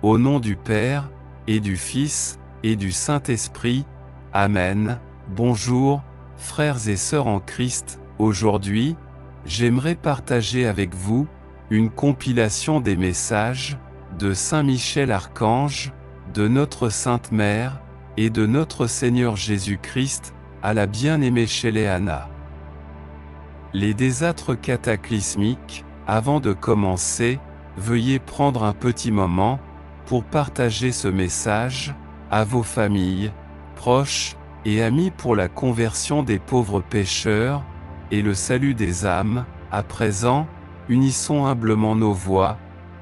Au nom du Père, et du Fils, et du Saint-Esprit. Amen. Bonjour, frères et sœurs en Christ. Aujourd'hui, j'aimerais partager avec vous une compilation des messages de Saint Michel Archange, de notre Sainte Mère, et de notre Seigneur Jésus-Christ, à la bien-aimée Chéléana. Les désastres cataclysmiques. Avant de commencer, veuillez prendre un petit moment pour partager ce message à vos familles, proches et amis pour la conversion des pauvres pécheurs et le salut des âmes. À présent, unissons humblement nos voix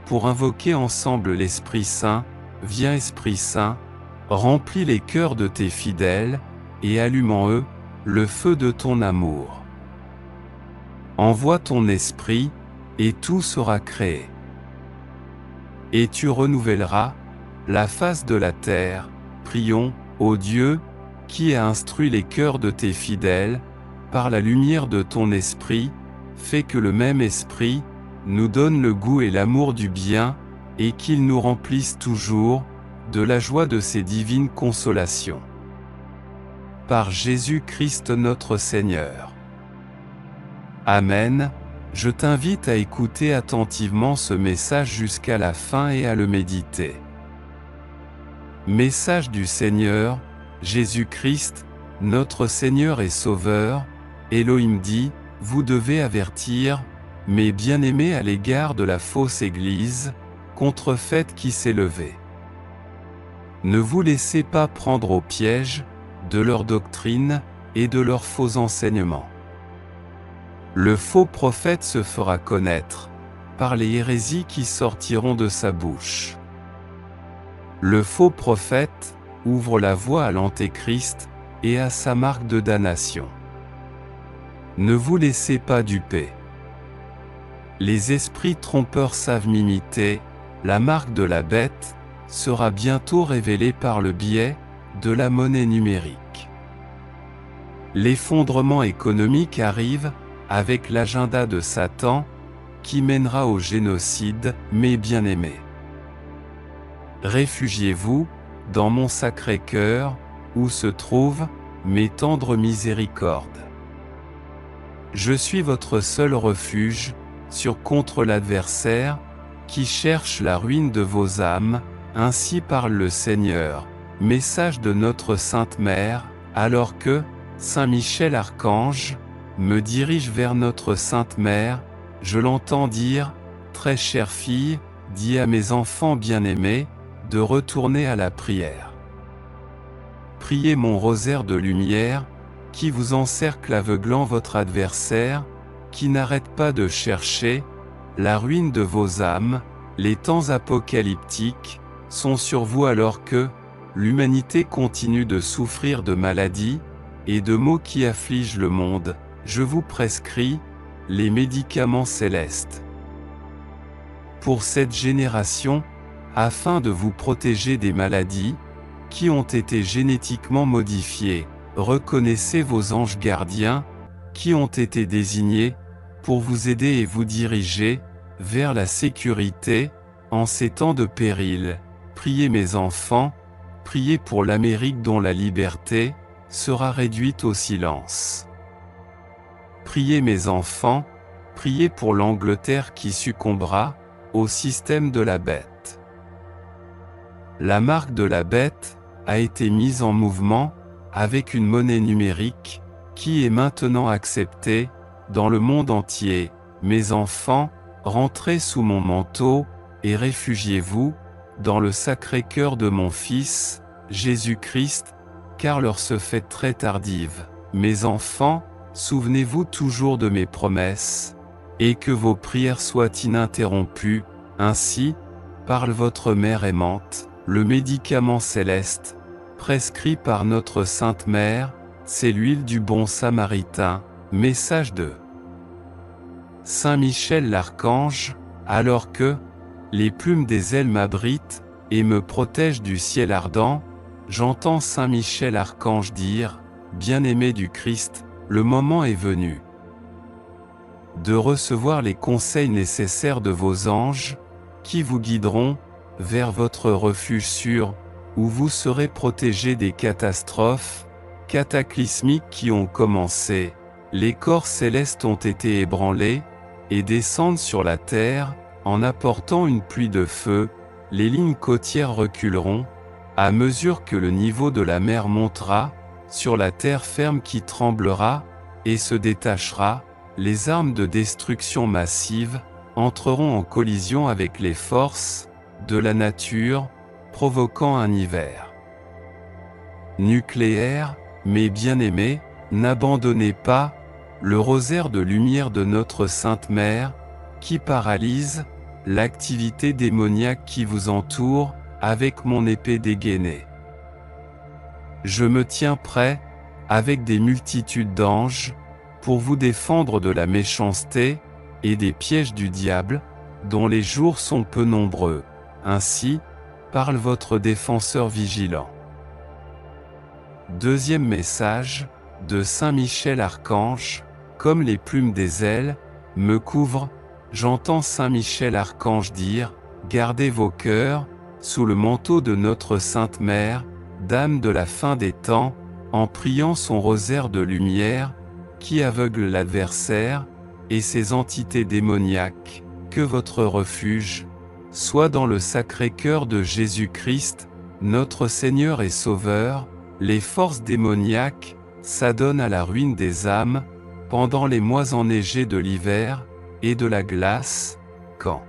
pour invoquer ensemble l'Esprit Saint. Viens Esprit Saint, remplis les cœurs de tes fidèles et allume en eux le feu de ton amour. Envoie ton esprit, et tout sera créé. Et tu renouvelleras la face de la terre. Prions, ô Dieu, qui a instruit les cœurs de tes fidèles, par la lumière de ton esprit, fais que le même esprit nous donne le goût et l'amour du bien, et qu'il nous remplisse toujours de la joie de ses divines consolations. Par Jésus-Christ notre Seigneur. Amen. Je t'invite à écouter attentivement ce message jusqu'à la fin et à le méditer. Message du Seigneur, Jésus-Christ, notre Seigneur et Sauveur. Elohim dit, vous devez avertir, mes bien-aimés à l'égard de la fausse Église, contrefaite qui s'est levée. Ne vous laissez pas prendre au piège de leur doctrine et de leurs faux enseignements. Le faux prophète se fera connaître par les hérésies qui sortiront de sa bouche. Le faux prophète ouvre la voie à l'Antéchrist et à sa marque de damnation. Ne vous laissez pas duper. Les esprits trompeurs savent m'imiter. La marque de la bête sera bientôt révélée par le biais de la monnaie numérique. L'effondrement économique arrive avec l'agenda de Satan, qui mènera au génocide, mes bien-aimés. Réfugiez-vous dans mon sacré cœur, où se trouvent mes tendres miséricordes. Je suis votre seul refuge, contre l'adversaire, qui cherche la ruine de vos âmes, ainsi parle le Seigneur. Message de notre Sainte Mère, alors que Saint Michel Archange me dirige vers notre Sainte Mère, je l'entends dire, très chère fille, dis à mes enfants bien-aimés, de retourner à la prière. Priez mon rosaire de lumière, qui vous encercle aveuglant votre adversaire, qui n'arrête pas de chercher la ruine de vos âmes. Les temps apocalyptiques sont sur vous alors que l'humanité continue de souffrir de maladies et de maux qui affligent le monde. Je vous prescris les médicaments célestes. Pour cette génération, afin de vous protéger des maladies qui ont été génétiquement modifiées, reconnaissez vos anges gardiens qui ont été désignés pour vous aider et vous diriger vers la sécurité en ces temps de péril. Priez mes enfants, priez pour l'Amérique dont la liberté sera réduite au silence. Priez mes enfants, priez pour l'Angleterre qui succombera au système de la bête. La marque de la bête a été mise en mouvement avec une monnaie numérique qui est maintenant acceptée dans le monde entier. Mes enfants, rentrez sous mon manteau et réfugiez-vous dans le sacré cœur de mon Fils, Jésus-Christ, car l'heure se fait très tardive. Mes enfants, souvenez-vous toujours de mes promesses, et que vos prières soient ininterrompues. Ainsi, parle votre mère aimante. Le médicament céleste, prescrit par notre Sainte Mère, c'est l'huile du bon Samaritain. Message de Saint Michel l'Archange, alors que les plumes des ailes m'abritent et me protègent du ciel ardent, j'entends Saint Michel Archange dire, bien-aimé du Christ, le moment est venu de recevoir les conseils nécessaires de vos anges, qui vous guideront vers votre refuge sûr, où vous serez protégés des catastrophes cataclysmiques qui ont commencé. Les corps célestes ont été ébranlés, et descendent sur la terre, en apportant une pluie de feu. Les lignes côtières reculeront, à mesure que le niveau de la mer montera, sur la terre ferme qui tremblera, et se détachera. Les armes de destruction massive entreront en collision avec les forces de la nature, provoquant un hiver nucléaire. Mes bien-aimés, n'abandonnez pas le rosaire de lumière de notre Sainte Mère, qui paralyse l'activité démoniaque qui vous entoure, avec mon épée dégainée. Je me tiens prêt, avec des multitudes d'anges, pour vous défendre de la méchanceté et des pièges du diable, dont les jours sont peu nombreux. Ainsi parle votre défenseur vigilant. Deuxième message, de Saint Michel Archange. Comme les plumes des ailes me couvrent, j'entends Saint Michel Archange dire, gardez vos cœurs, sous le manteau de notre Sainte Mère, Dame de la fin des temps, en priant son rosaire de lumière, qui aveugle l'adversaire, et ses entités démoniaques. Que votre refuge soit dans le Sacré-Cœur de Jésus-Christ, notre Seigneur et Sauveur. Les forces démoniaques s'adonnent à la ruine des âmes, pendant les mois enneigés de l'hiver, et de la glace, quand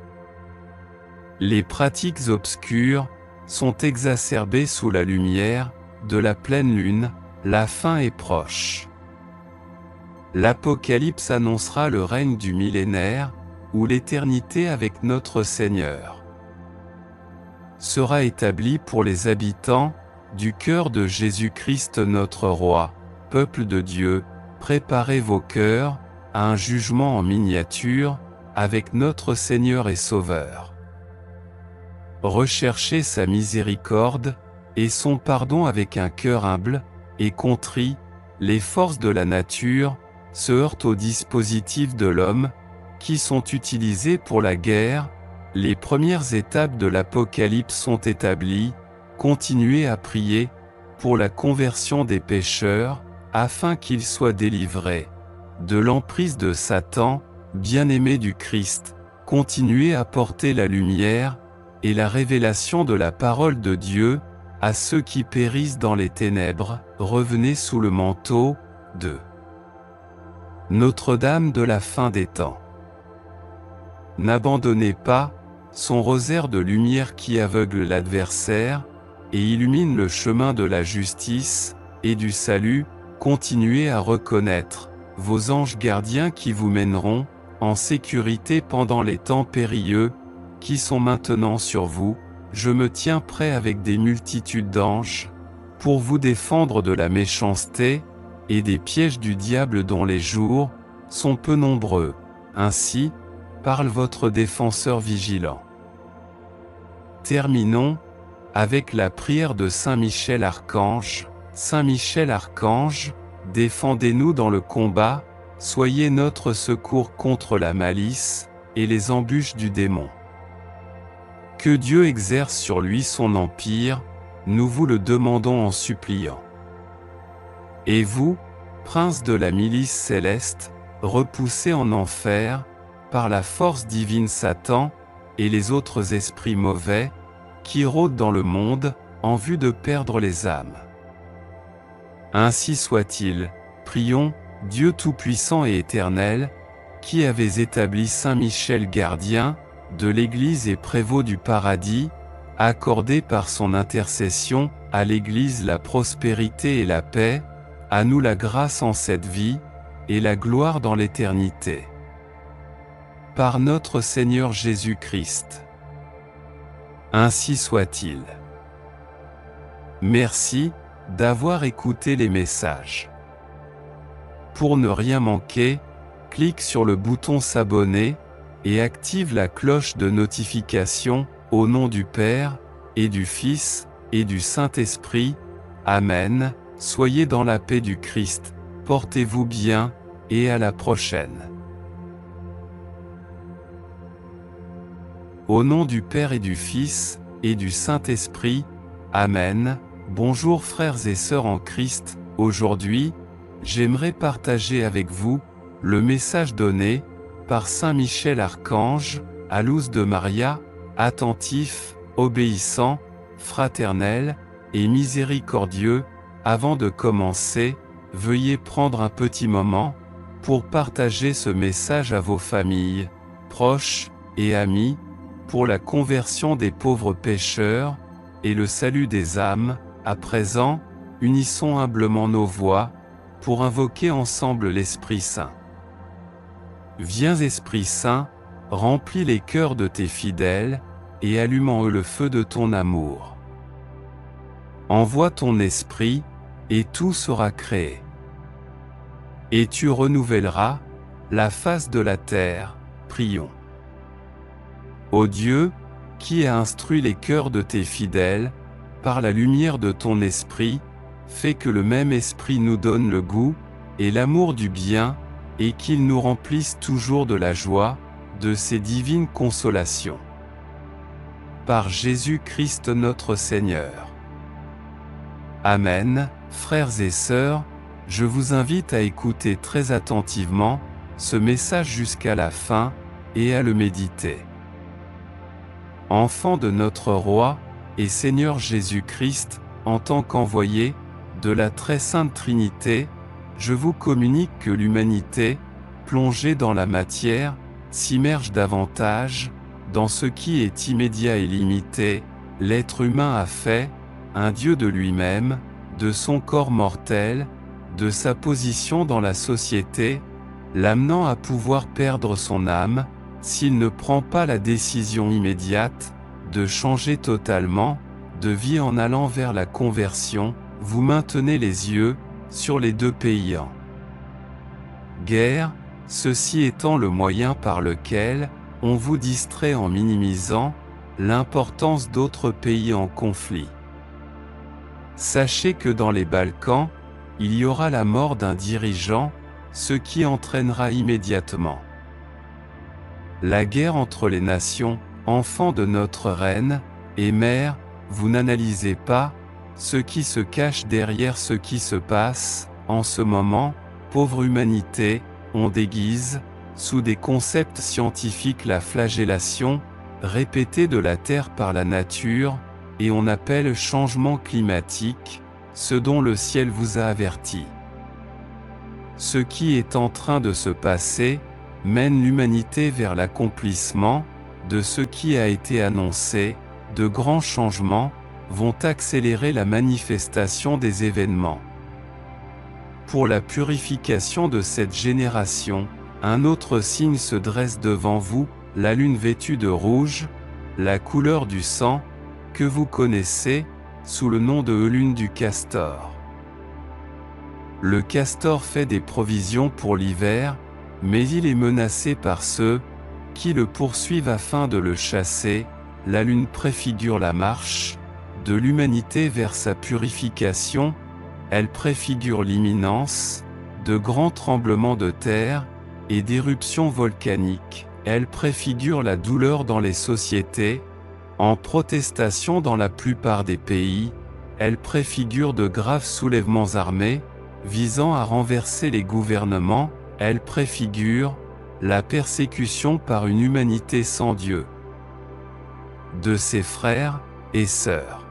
les pratiques obscures sont exacerbées sous la lumière de la pleine lune. La fin est proche. L'Apocalypse annoncera le règne du millénaire, où l'éternité avec notre Seigneur sera établie pour les habitants du cœur de Jésus-Christ notre Roi. Peuple de Dieu, préparez vos cœurs à un jugement en miniature, avec notre Seigneur et Sauveur. Recherchez sa miséricorde et son pardon avec un cœur humble et contrit. Les forces de la nature se heurtent aux dispositifs de l'homme, qui sont utilisés pour la guerre. Les premières étapes de l'Apocalypse sont établies. Continuez à prier pour la conversion des pécheurs, afin qu'ils soient délivrés de l'emprise de Satan. Bien-aimés du Christ, continuez à porter la lumière et la révélation de la parole de Dieu à ceux qui périssent dans les ténèbres. Revenez sous le manteau de Notre-Dame de la fin des temps. N'abandonnez pas son rosaire de lumière qui aveugle l'adversaire et illumine le chemin de la justice et du salut. Continuez à reconnaître vos anges gardiens qui vous mèneront en sécurité pendant les temps périlleux qui sont maintenant sur vous. Je me tiens prêt avec des multitudes d'anges pour vous défendre de la méchanceté et des pièges du diable dont les jours sont peu nombreux. Ainsi parle votre défenseur vigilant. Terminons avec la prière de Saint Michel Archange. Saint Michel Archange, défendez-nous dans le combat, soyez notre secours contre la malice et les embûches du démon. Que Dieu exerce sur lui son empire, nous vous le demandons en suppliant. Et vous, prince de la milice céleste, repoussez en enfer, par la force divine Satan, et les autres esprits mauvais, qui rôdent dans le monde, en vue de perdre les âmes. Ainsi soit-il. Prions, Dieu Tout-Puissant et Éternel, qui avez établi Saint Michel gardien de l'Église et prévôt du paradis, accordez par son intercession à l'Église la prospérité et la paix, à nous la grâce en cette vie, et la gloire dans l'éternité. Par notre Seigneur Jésus-Christ. Ainsi soit-il. Merci d'avoir écouté les messages. Pour ne rien manquer, clique sur le bouton s'abonner et active la cloche de notification, au nom du Père, et du Fils, et du Saint-Esprit. Amen. Soyez dans la paix du Christ, portez-vous bien, et à la prochaine. Au nom du Père et du Fils, et du Saint-Esprit. Amen. Bonjour frères et sœurs en Christ, aujourd'hui, j'aimerais partager avec vous le message donné par Saint Michel Archange à Luz de Maria, attentif, obéissant, fraternel et miséricordieux. Avant de commencer, veuillez prendre un petit moment pour partager ce message à vos familles, proches et amis, pour la conversion des pauvres pécheurs et le salut des âmes. À présent, unissons humblement nos voix pour invoquer ensemble l'Esprit Saint. Viens Esprit Saint, remplis les cœurs de tes fidèles et allume en eux le feu de ton amour. Envoie ton esprit et tout sera créé. Et tu renouvelleras la face de la terre. Prions. Ô Dieu, qui a instruit les cœurs de tes fidèles, par la lumière de ton esprit, fais que le même esprit nous donne le goût et l'amour du bien, et qu'il nous remplisse toujours de la joie, de ses divines consolations. Par Jésus-Christ notre Seigneur. Amen. Frères et sœurs, je vous invite à écouter très attentivement ce message jusqu'à la fin et à le méditer. Enfants de notre Roi et Seigneur Jésus-Christ, en tant qu'envoyé de la très sainte Trinité, je vous communique que l'humanité, plongée dans la matière, s'immerge davantage dans ce qui est immédiat et limité. L'être humain a fait un Dieu de lui-même, de son corps mortel, de sa position dans la société, l'amenant à pouvoir perdre son âme, s'il ne prend pas la décision immédiate de changer totalement de vie en allant vers la conversion. Vous maintenez les yeux sur les deux pays en guerre, ceci étant le moyen par lequel on vous distrait en minimisant l'importance d'autres pays en conflit. Sachez que dans les Balkans, il y aura la mort d'un dirigeant, ce qui entraînera immédiatement la guerre entre les nations. Enfants de notre reine et mère, vous n'analysez pas ce qui se cache derrière ce qui se passe en ce moment. Pauvre humanité, on déguise sous des concepts scientifiques la flagellation répétée de la Terre par la nature, et on appelle changement climatique ce dont le ciel vous a averti. Ce qui est en train de se passer mène l'humanité vers l'accomplissement de ce qui a été annoncé. De grands changements vont accélérer la manifestation des événements. Pour la purification de cette génération, un autre signe se dresse devant vous, la lune vêtue de rouge, la couleur du sang, que vous connaissez sous le nom de lune du castor. Le castor fait des provisions pour l'hiver, mais il est menacé par ceux qui le poursuivent afin de le chasser. La lune préfigure la marche de l'humanité vers sa purification, elle préfigure l'imminence de grands tremblements de terre et d'éruptions volcaniques, elle préfigure la douleur dans les sociétés, en protestation dans la plupart des pays, elle préfigure de graves soulèvements armés, visant à renverser les gouvernements, elle préfigure la persécution par une humanité sans Dieu, de ses frères et sœurs.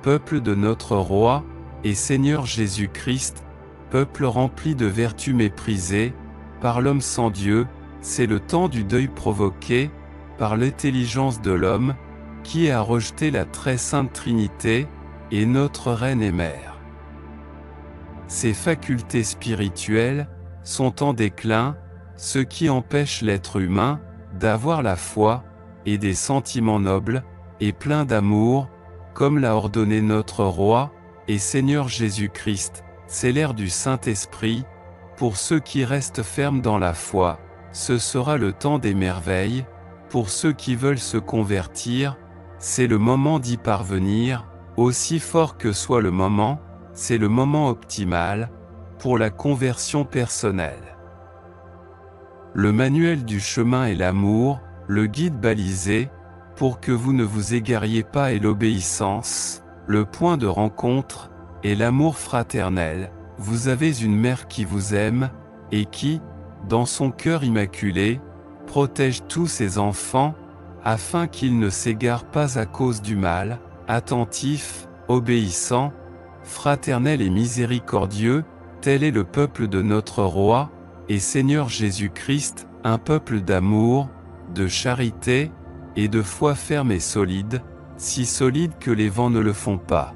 Peuple de notre Roi et Seigneur Jésus-Christ, peuple rempli de vertus méprisées par l'homme sans Dieu, c'est le temps du deuil provoqué par l'intelligence de l'homme qui a rejeté la très sainte Trinité et notre Reine et Mère. Ses facultés spirituelles sont en déclin, ce qui empêche l'être humain d'avoir la foi et des sentiments nobles et pleins d'amour, comme l'a ordonné notre Roi et Seigneur Jésus-Christ. C'est l'ère du Saint-Esprit. Pour ceux qui restent fermes dans la foi, ce sera le temps des merveilles. Pour ceux qui veulent se convertir, c'est le moment d'y parvenir. Aussi fort que soit le moment, c'est le moment optimal pour la conversion personnelle. Le manuel du chemin est l'amour, le guide balisé pour que vous ne vous égariez pas, et l'obéissance, le point de rencontre, et l'amour fraternel. Vous avez une mère qui vous aime, et qui, dans son cœur immaculé, protège tous ses enfants, afin qu'ils ne s'égarent pas à cause du mal. Attentif, obéissant, fraternel et miséricordieux, tel est le peuple de notre Roi et Seigneur Jésus-Christ, un peuple d'amour, de charité, et de foi ferme et solide, si solide que les vents ne le font pas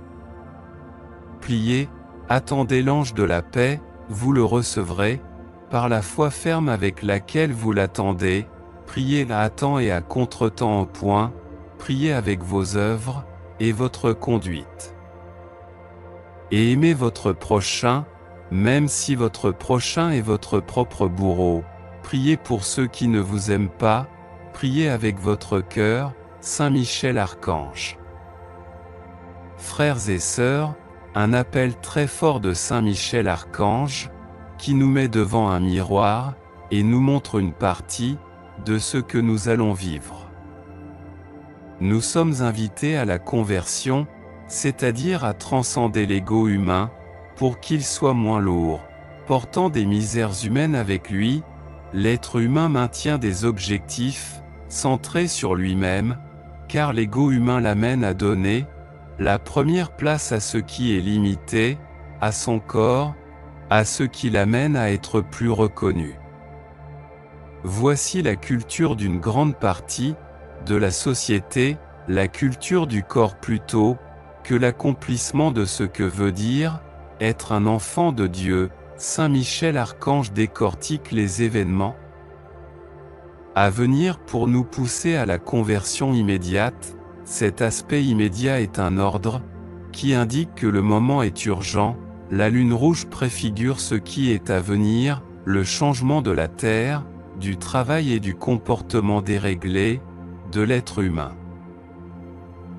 plier. Attendez l'ange de la paix, vous le recevrez, par la foi ferme avec laquelle vous l'attendez. Priez à temps et à contretemps au point, priez avec vos œuvres, et votre conduite. Et aimez votre prochain, même si votre prochain est votre propre bourreau. Priez pour ceux qui ne vous aiment pas, priez avec votre cœur. Saint Michel Archange. Frères et sœurs, un appel très fort de Saint Michel Archange, qui nous met devant un miroir, et nous montre une partie de ce que nous allons vivre. Nous sommes invités à la conversion, c'est-à-dire à transcender l'ego humain, pour qu'il soit moins lourd. Portant des misères humaines avec lui, l'être humain maintient des objectifs, centrés sur lui-même, car l'ego humain l'amène à donner la première place à ce qui est limité, à son corps, à ce qui l'amène à être plus reconnu. Voici la culture d'une grande partie de la société, la culture du corps plutôt que l'accomplissement de ce que veut dire être un enfant de Dieu. Saint Michel Archange décortique les événements à venir pour nous pousser à la conversion immédiate. Cet aspect immédiat est un ordre qui indique que le moment est urgent. La lune rouge préfigure ce qui est à venir, le changement de la terre, du travail et du comportement déréglé de l'être humain.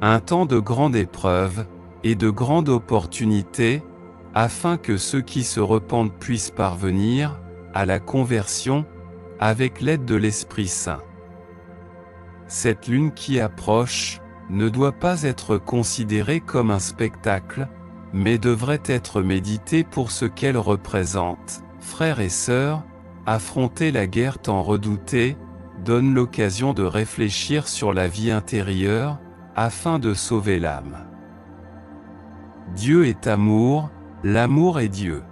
Un temps de grande épreuve et de grande opportunité, afin que ceux qui se repentent puissent parvenir à la conversion avec l'aide de l'Esprit Saint. Cette lune qui approche ne doit pas être considérée comme un spectacle, mais devrait être méditée pour ce qu'elle représente. Frères et sœurs, affronter la guerre tant redoutée donne l'occasion de réfléchir sur la vie intérieure, afin de sauver l'âme. Dieu est amour, l'amour est Dieu.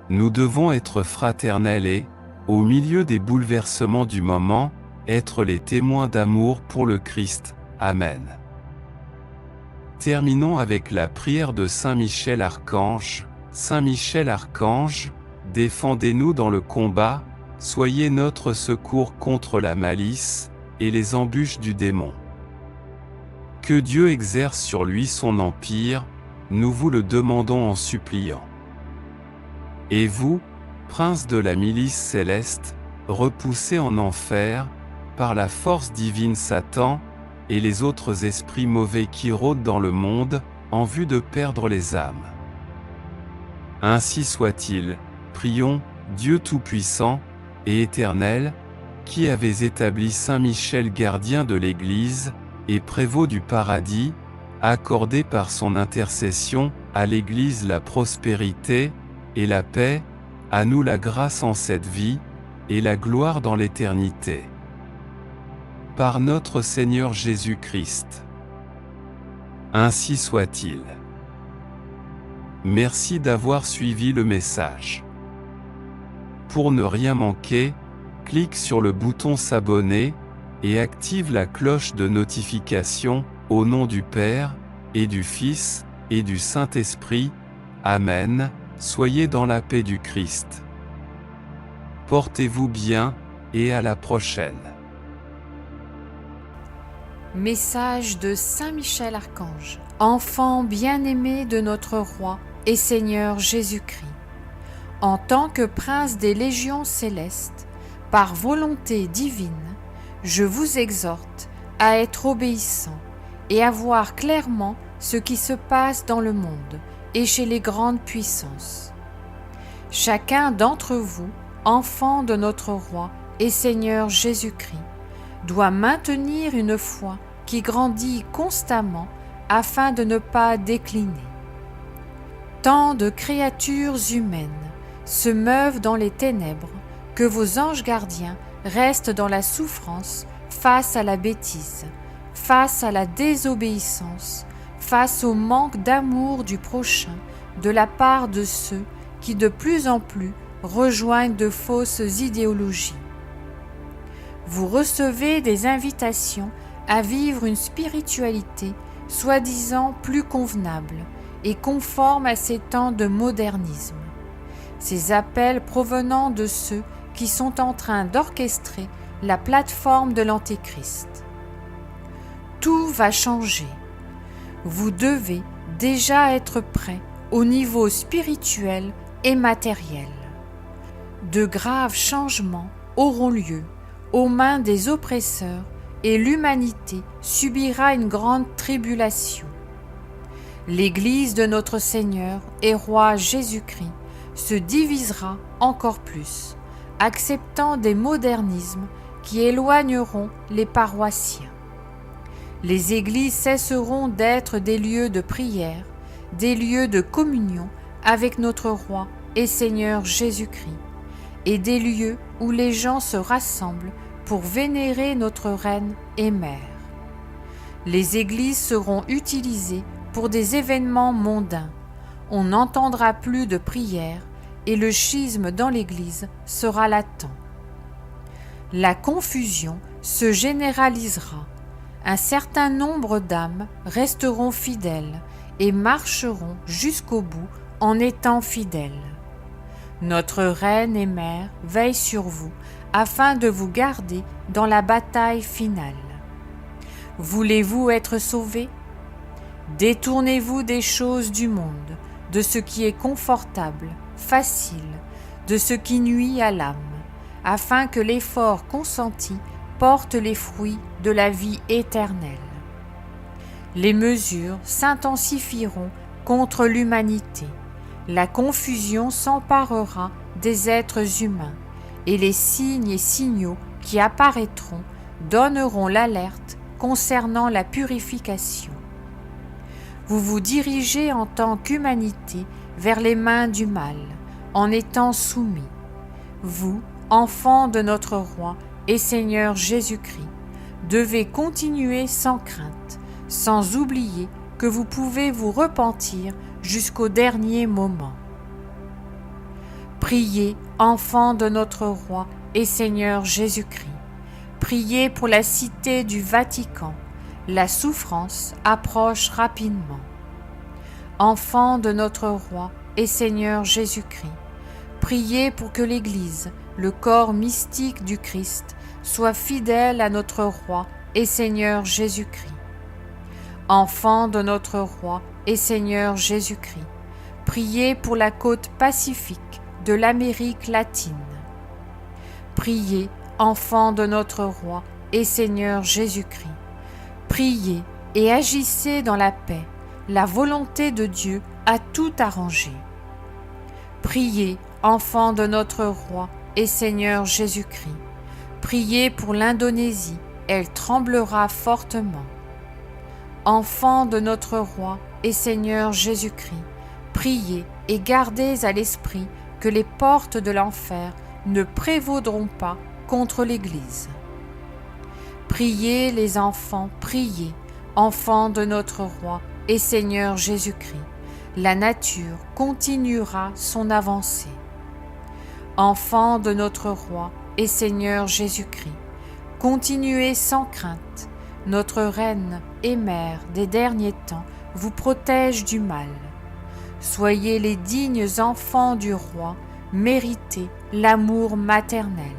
Nous devons être fraternels et, au milieu des bouleversements du moment, être les témoins d'amour pour le Christ. Amen. Terminons avec la prière de Saint Michel Archange. Saint Michel Archange, défendez-nous dans le combat, soyez notre secours contre la malice et les embûches du démon. Que Dieu exerce sur lui son empire, nous vous le demandons en suppliant. Et vous, prince de la milice céleste, repoussez en enfer, par la force divine Satan, et les autres esprits mauvais qui rôdent dans le monde, en vue de perdre les âmes. Ainsi soit-il, prions, Dieu Tout-Puissant et Éternel, qui avez établi Saint Michel gardien de l'Église, et prévôt du paradis, accordez par son intercession, à l'Église la prospérité, et la paix, à nous la grâce en cette vie, et la gloire dans l'éternité. Par notre Seigneur Jésus-Christ. Ainsi soit-il. Merci d'avoir suivi le message. Pour ne rien manquer, clique sur le bouton s'abonner, et active la cloche de notification, au nom du Père, et du Fils, et du Saint-Esprit. Amen. Soyez dans la paix du Christ. Portez-vous bien, et à la prochaine. Message de Saint Michel Archange. Enfant bien-aimé de notre Roi et Seigneur Jésus-Christ, en tant que prince des légions célestes, par volonté divine, je vous exhorte à être obéissant et à voir clairement ce qui se passe dans le monde et chez les grandes puissances. Chacun d'entre vous, enfant de notre Roi et Seigneur Jésus-Christ, doit maintenir une foi qui grandit constamment afin de ne pas décliner. Tant de créatures humaines se meuvent dans les ténèbres que vos anges gardiens restent dans la souffrance face à la bêtise, face à la désobéissance, face au manque d'amour du prochain de la part de ceux qui de plus en plus rejoignent de fausses idéologies. Vous recevez des invitations à vivre une spiritualité soi-disant plus convenable et conforme à ces temps de modernisme. Ces appels provenant de ceux qui sont en train d'orchestrer la plateforme de l'Antéchrist. Tout va changer. Vous devez déjà être prêt au niveau spirituel et matériel. De graves changements auront lieu aux mains des oppresseurs et l'humanité subira une grande tribulation. L'Église de notre Seigneur et Roi Jésus-Christ se divisera encore plus, acceptant des modernismes qui éloigneront les paroissiens. Les églises cesseront d'être des lieux de prière, des lieux de communion avec notre Roi et Seigneur Jésus-Christ, et des lieux où les gens se rassemblent pour vénérer notre Reine et Mère. Les églises seront utilisées pour des événements mondains. On n'entendra plus de prières et le schisme dans l'Église sera latent. La confusion se généralisera. Un certain nombre d'âmes resteront fidèles et marcheront jusqu'au bout en étant fidèles. Notre Reine et Mère veille sur vous afin de vous garder dans la bataille finale. Voulez-vous être sauvés? Détournez-vous des choses du monde, de ce qui est confortable, facile, de ce qui nuit à l'âme, afin que l'effort consenti porte les fruits de la vie éternelle. Les mesures s'intensifieront contre l'humanité. La confusion s'emparera des êtres humains et les signes et signaux qui apparaîtront donneront l'alerte concernant la purification. Vous vous dirigez en tant qu'humanité vers les mains du mal, en étant soumis. Vous, enfants de notre Roi et Seigneur Jésus-Christ, devez continuer sans crainte, sans oublier que vous pouvez vous repentir jusqu'au dernier moment. Priez, enfants de notre Roi et Seigneur Jésus-Christ. Priez pour la cité du Vatican. La souffrance approche rapidement. Enfants de notre Roi et Seigneur Jésus-Christ, priez pour que l'Église, le corps mystique du Christ, soit fidèle à notre Roi et Seigneur Jésus-Christ. Enfants de notre Roi et Seigneur Jésus-Christ, priez pour la côte pacifique de l'Amérique latine. Priez, enfants de notre Roi et Seigneur Jésus-Christ. Priez et agissez dans la paix. La volonté de Dieu a tout arrangé. Priez, enfants de notre Roi et Seigneur Jésus-Christ. Priez pour l'Indonésie, elle tremblera fortement. Enfants de notre Roi et Seigneur Jésus-Christ, priez et gardez à l'esprit que les portes de l'enfer ne prévaudront pas contre l'Église. Priez les enfants, priez, enfants de notre Roi et Seigneur Jésus-Christ. La nature continuera son avancée. Enfants de notre Roi et Seigneur Jésus-Christ, continuez sans crainte. Notre Reine et Mère des derniers temps vous protège du mal. Soyez les dignes enfants du Roi, méritez l'amour maternel.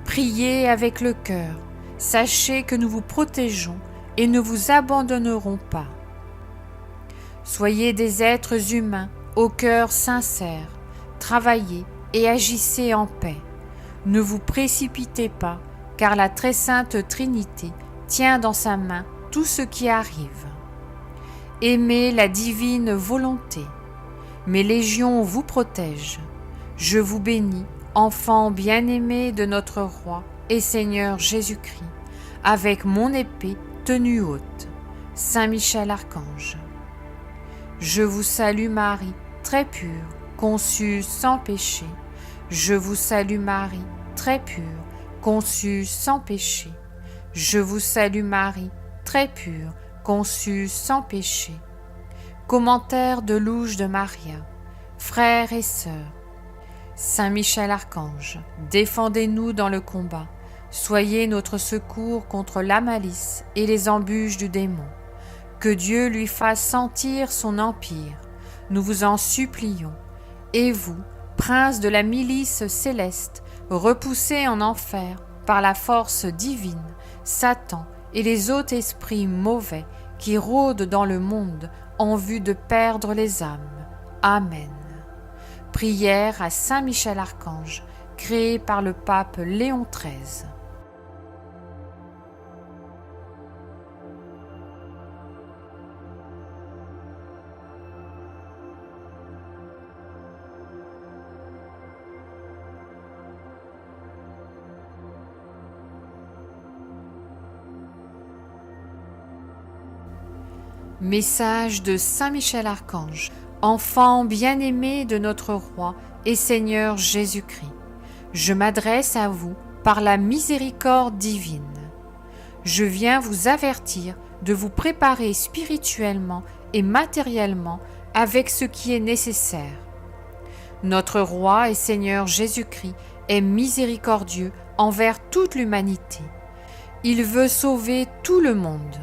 Priez avec le cœur, sachez que nous vous protégeons et ne vous abandonnerons pas. Soyez des êtres humains au cœur sincère, travaillez et agissez en paix. Ne vous précipitez pas, car la très sainte Trinité tient dans sa main tout ce qui arrive. Aimez la divine volonté. Mes légions vous protègent. Je vous bénis, enfants bien-aimés de notre Roi et Seigneur Jésus-Christ, avec mon épée tenue haute. Saint Michel Archange. Je vous salue Marie, très pure, conçue sans péché. Je vous salue Marie, très pure, conçue sans péché. Je vous salue Marie, très pure, conçue sans péché. Commentaire de Louche de Maria. Frères et sœurs, Saint Michel Archange, défendez-nous dans le combat. Soyez notre secours contre la malice et les embûches du démon. Que Dieu lui fasse sentir son empire, nous vous en supplions. Et vous, prince de la milice céleste, repoussé en enfer par la force divine, Satan et les autres esprits mauvais qui rôdent dans le monde en vue de perdre les âmes. Amen. Prière à Saint Michel Archange, créée par le pape Léon XIII. Message de Saint Michel Archange, enfant bien-aimé de notre Roi et Seigneur Jésus-Christ. Je m'adresse à vous par la miséricorde divine. Je viens vous avertir de vous préparer spirituellement et matériellement avec ce qui est nécessaire. Notre Roi et Seigneur Jésus-Christ est miséricordieux envers toute l'humanité. Il veut sauver tout le monde.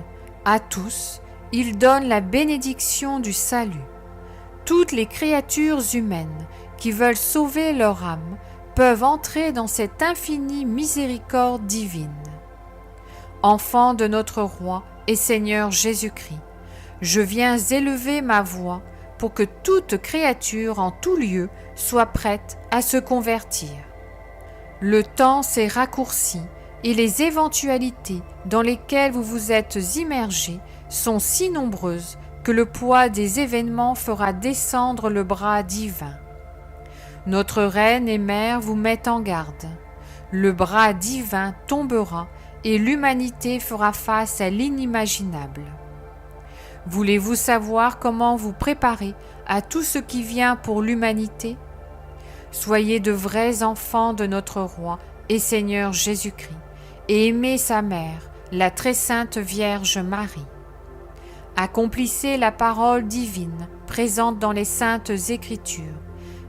À tous, il donne la bénédiction du salut. Toutes les créatures humaines qui veulent sauver leur âme peuvent entrer dans cette infinie miséricorde divine. Enfant de notre Roi et Seigneur Jésus-Christ, je viens élever ma voix pour que toute créature en tout lieu soit prête à se convertir. Le temps s'est raccourci et les éventualités dans lesquelles vous vous êtes immergés sont si nombreuses que le poids des événements fera descendre le bras divin. Notre Reine et Mère vous met en garde. Le bras divin tombera et l'humanité fera face à l'inimaginable. Voulez-vous savoir comment vous préparer à tout ce qui vient pour l'humanité? Soyez de vrais enfants de notre Roi et Seigneur Jésus-Christ et aimez sa mère, la très sainte Vierge Marie. Accomplissez la parole divine présente dans les saintes Écritures,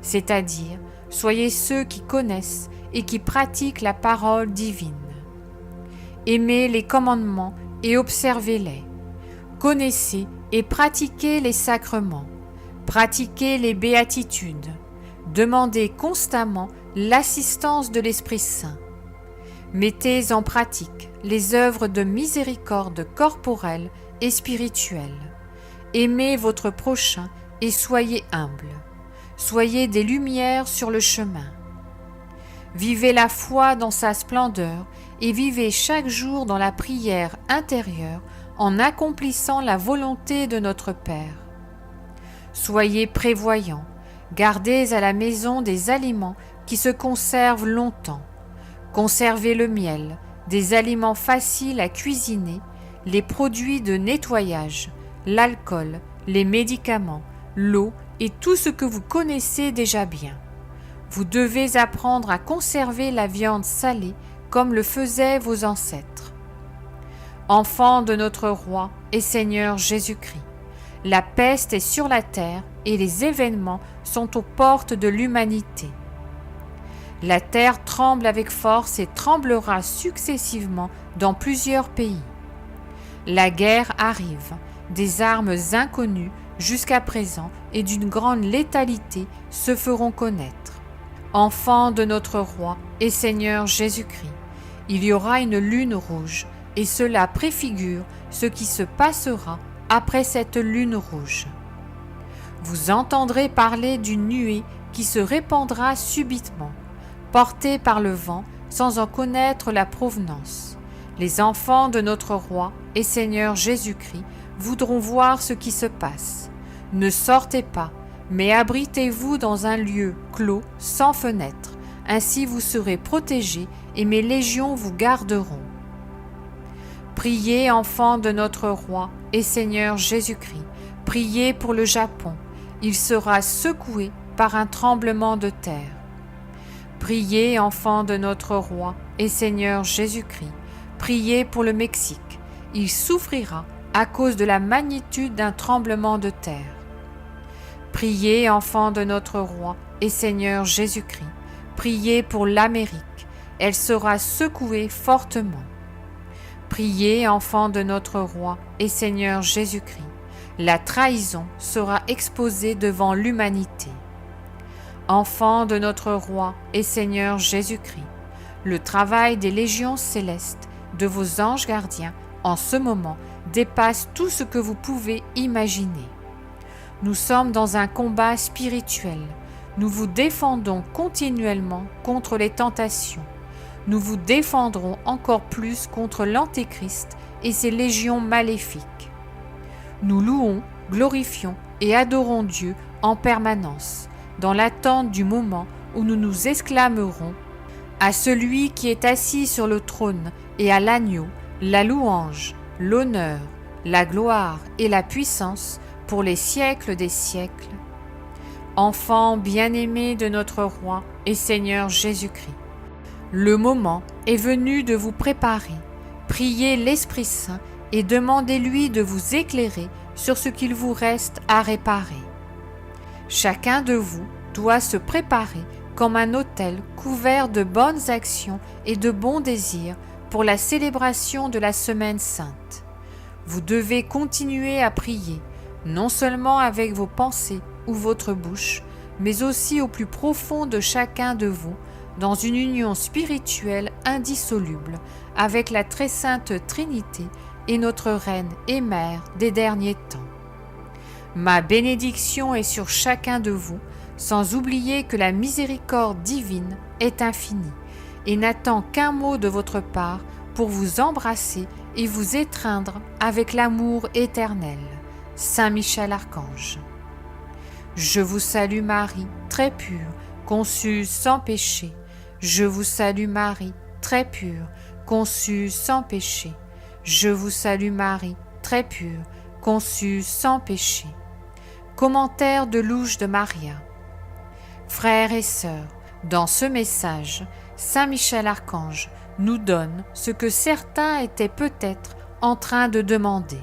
c'est-à-dire soyez ceux qui connaissent et qui pratiquent la parole divine. Aimez les commandements et observez-les. Connaissez et pratiquez les sacrements. Pratiquez les béatitudes. Demandez constamment l'assistance de l'Esprit Saint. Mettez en pratique les œuvres de miséricorde corporelle et spirituelle. Aimez votre prochain et soyez humble. Soyez des lumières sur le chemin. Vivez la foi dans sa splendeur et vivez chaque jour dans la prière intérieure en accomplissant la volonté de notre Père. Soyez prévoyants, gardez à la maison des aliments qui se conservent longtemps. Conservez le miel, des aliments faciles à cuisiner, les produits de nettoyage, l'alcool, les médicaments, l'eau et tout ce que vous connaissez déjà bien. Vous devez apprendre à conserver la viande salée comme le faisaient vos ancêtres. Enfants de notre Roi et Seigneur Jésus-Christ, la peste est sur la terre et les événements sont aux portes de l'humanité. La terre tremble avec force et tremblera successivement dans plusieurs pays. La guerre arrive, des armes inconnues jusqu'à présent et d'une grande létalité se feront connaître. Enfants de notre Roi et Seigneur Jésus-Christ, il y aura une lune rouge, et cela préfigure ce qui se passera après cette lune rouge. Vous entendrez parler d'une nuée qui se répandra subitement, portée par le vent sans en connaître la provenance. Les enfants de notre Roi et Seigneur Jésus-Christ voudront voir ce qui se passe. Ne sortez pas, mais abritez-vous dans un lieu clos, sans fenêtre. Ainsi vous serez protégés et mes légions vous garderont. Priez, enfants de notre roi et Seigneur Jésus-Christ, priez pour le Japon, il sera secoué par un tremblement de terre. Priez, enfants de notre roi et Seigneur Jésus-Christ, priez pour le Mexique, il souffrira à cause de la magnitude d'un tremblement de terre. Priez, enfants de notre roi et Seigneur Jésus-Christ, priez pour l'Amérique, elle sera secouée fortement. Priez, enfants de notre roi et Seigneur Jésus-Christ, la trahison sera exposée devant l'humanité. Enfants de notre roi et Seigneur Jésus-Christ, le travail des légions célestes, de vos anges gardiens, en ce moment, dépasse tout ce que vous pouvez imaginer. Nous sommes dans un combat spirituel. Nous vous défendons continuellement contre les tentations. Nous vous défendrons encore plus contre l'Antéchrist et ses légions maléfiques. Nous louons, glorifions et adorons Dieu en permanence, dans l'attente du moment où nous nous exclamerons à celui qui est assis sur le trône et à l'agneau, la louange, l'honneur, la gloire et la puissance pour les siècles des siècles. Enfants bien-aimés de notre Roi et Seigneur Jésus-Christ, le moment est venu de vous préparer. Priez l'Esprit Saint et demandez-lui de vous éclairer sur ce qu'il vous reste à réparer. Chacun de vous doit se préparer comme un autel couvert de bonnes actions et de bons désirs pour la célébration de la Semaine Sainte. Vous devez continuer à prier, non seulement avec vos pensées ou votre bouche, mais aussi au plus profond de chacun de vous, dans une union spirituelle indissoluble avec la très sainte Trinité et notre Reine et Mère des derniers temps. Ma bénédiction est sur chacun de vous, sans oublier que la miséricorde divine est infinie et n'attend qu'un mot de votre part pour vous embrasser et vous étreindre avec l'amour éternel. Saint Michel Archange. Je vous salue Marie, très pure, conçue sans péché. Je vous salue Marie, très pure, conçue sans péché. Je vous salue Marie, très pure, conçue sans péché. Commentaire de Louche de Maria. Frères et sœurs, dans ce message, Saint Michel Archange nous donne ce que certains étaient peut-être en train de demander.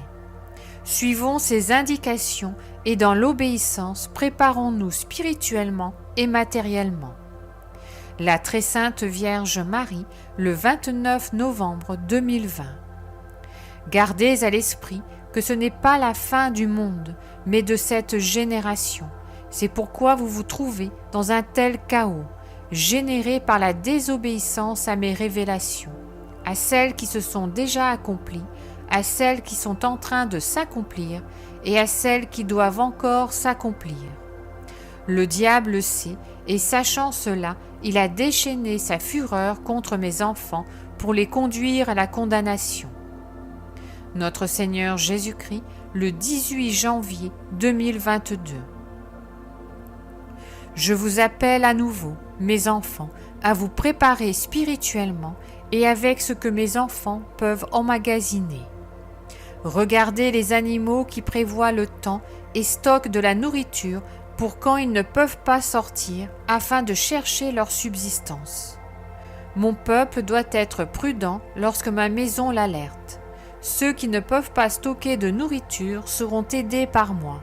Suivons ses indications et dans l'obéissance, préparons-nous spirituellement et matériellement. La très sainte Vierge Marie, le 29 novembre 2020. Gardez à l'esprit que ce n'est pas la fin du monde, mais de cette génération. C'est pourquoi vous vous trouvez dans un tel chaos, généré par la désobéissance à mes révélations, à celles qui se sont déjà accomplies, à celles qui sont en train de s'accomplir et à celles qui doivent encore s'accomplir. Le diable sait, et sachant cela, il a déchaîné sa fureur contre mes enfants pour les conduire à la condamnation. Notre Seigneur Jésus-Christ, le 18 janvier 2022. Je vous appelle à nouveau, mes enfants, à vous préparer spirituellement et avec ce que mes enfants peuvent emmagasiner. Regardez les animaux qui prévoient le temps et stockent de la nourriture pour quand ils ne peuvent pas sortir afin de chercher leur subsistance. Mon peuple doit être prudent lorsque ma maison l'alerte. Ceux qui ne peuvent pas stocker de nourriture seront aidés par moi.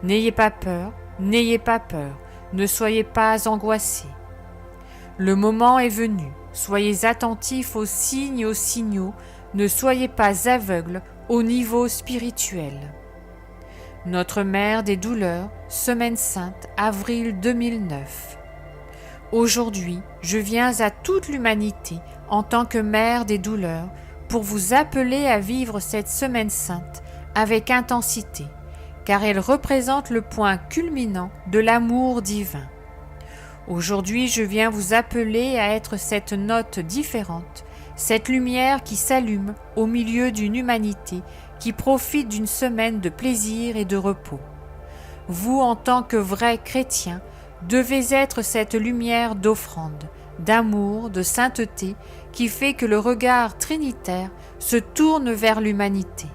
N'ayez pas peur, n'ayez pas peur, ne soyez pas angoissés. Le moment est venu, soyez attentifs aux signes et aux signaux, ne soyez pas aveugles au niveau spirituel. Notre Mère des douleurs, Semaine Sainte, avril 2009. Aujourd'hui, je viens à toute l'humanité en tant que Mère des douleurs pour vous appeler à vivre cette Semaine Sainte avec intensité, car elle représente le point culminant de l'amour divin. Aujourd'hui, je viens vous appeler à être cette note différente, cette lumière qui s'allume au milieu d'une humanité qui profite d'une semaine de plaisir et de repos. Vous, en tant que vrais chrétiens, devez être cette lumière d'offrande, d'amour, de sainteté, qui fait que le regard trinitaire se tourne vers l'humanité.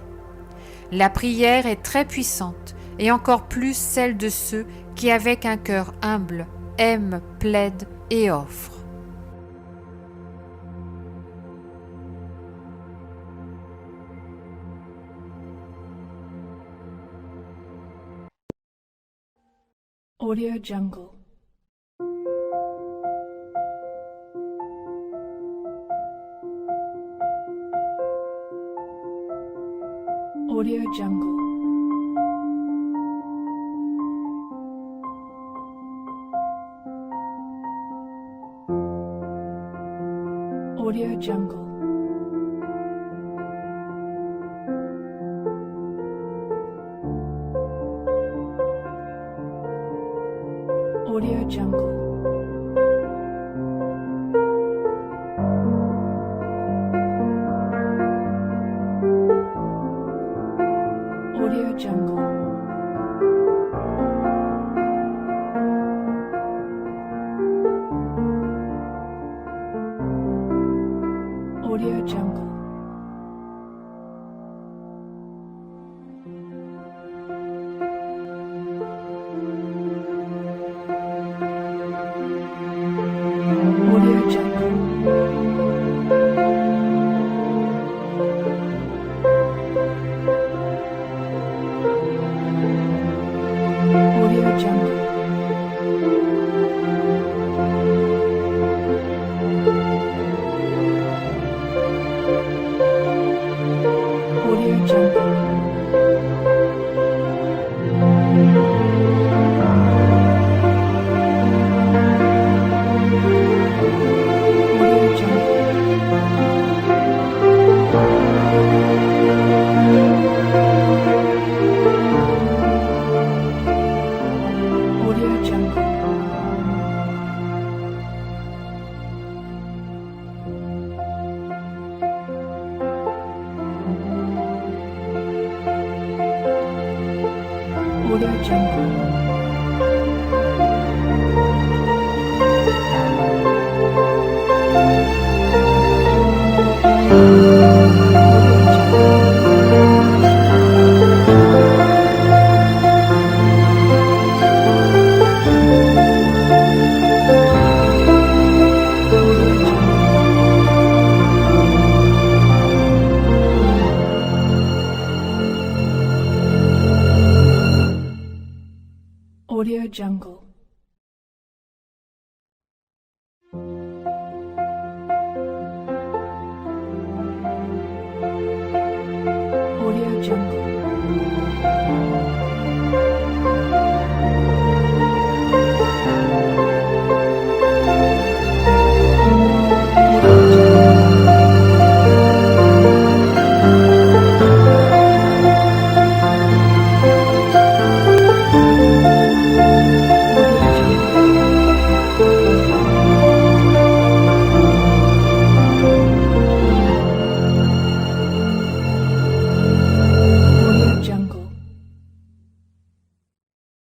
La prière est très puissante, et encore plus celle de ceux qui, avec un cœur humble, aiment, plaident et offrent. Audio Jungle. Audio Jungle. Audio Jungle. Audio Jungle. Audio Jungle. Audio Jungle. Audio Jungle. Audio Jungle. Audio Jungle. Audio Jungle. Audio Jungle. Audio Jungle. Audio Jungle. Audio Jungle.